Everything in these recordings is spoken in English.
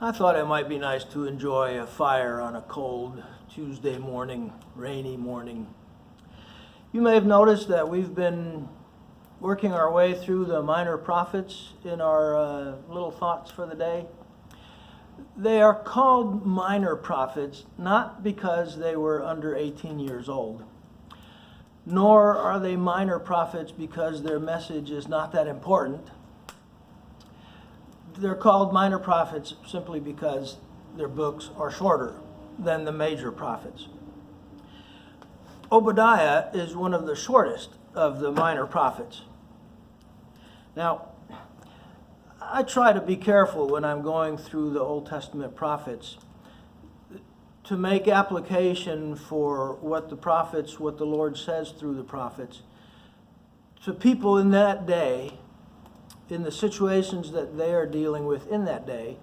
I thought it might be nice to enjoy a fire on a cold Tuesday morning, rainy morning. You may have noticed that we've been working our way through the minor prophets in our little thoughts for the day. They are called minor prophets not because they were under 18 years old, nor are they minor prophets because their message is not that important. They're called minor prophets simply because their books are shorter than the major prophets. Obadiah is one of the shortest of the minor prophets. Now, I try to be careful when I'm going through the Old Testament prophets to make application for what the Lord says through the prophets, to people in that day, in the situations that they are dealing with in that day,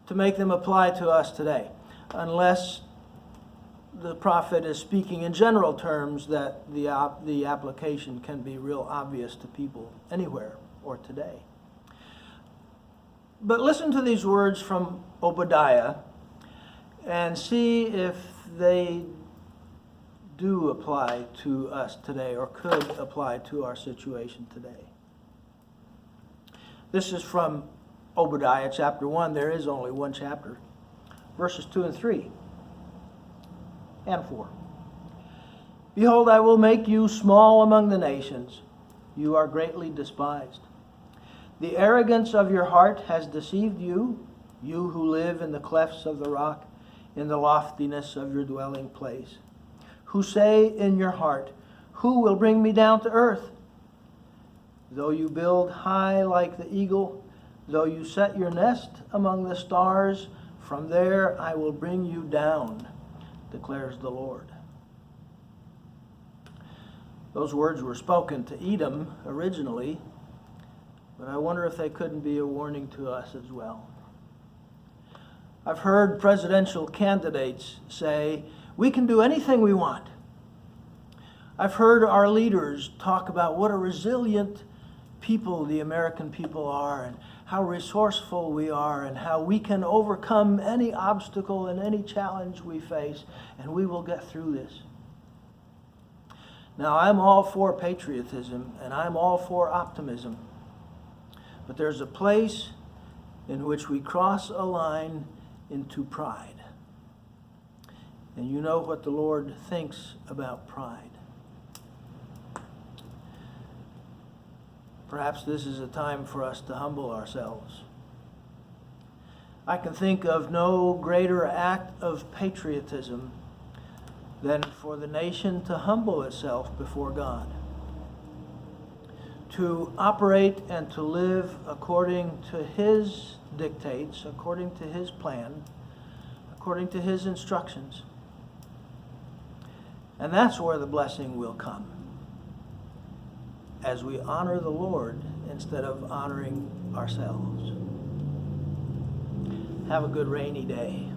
to make them apply to us today, unless the prophet is speaking in general terms that the application can be real obvious to people anywhere or today. But listen to these words from Obadiah and see if they do apply to us today or could apply to our situation today. This is from Obadiah chapter 1. There is only one chapter. Verses 2 and 3 and 4. Behold, I will make you small among the nations. You are greatly despised. The arrogance of your heart has deceived you, you who live in the clefts of the rock, in the loftiness of your dwelling place, who say in your heart, who will bring me down to earth? Though you build high like the eagle, though you set your nest among the stars, from there I will bring you down, declares the Lord. Those words were spoken to Edom originally, but I wonder if they couldn't be a warning to us as well. I've heard presidential candidates say, we can do anything we want. I've heard our leaders talk about what a resilient people the American people are, and how resourceful we are, and how we can overcome any obstacle and any challenge we face, and we will get through this. Now, I'm all for patriotism, and I'm all for optimism. But there's a place in which we cross a line into pride. And you know what the Lord thinks about pride. Perhaps this is a time for us to humble ourselves. I can think of no greater act of patriotism than for the nation to humble itself before God, to operate and to live according to His dictates, according to His plan, according to His instructions. And that's where the blessing will come, as we honor the Lord instead of honoring ourselves. Have a good rainy day.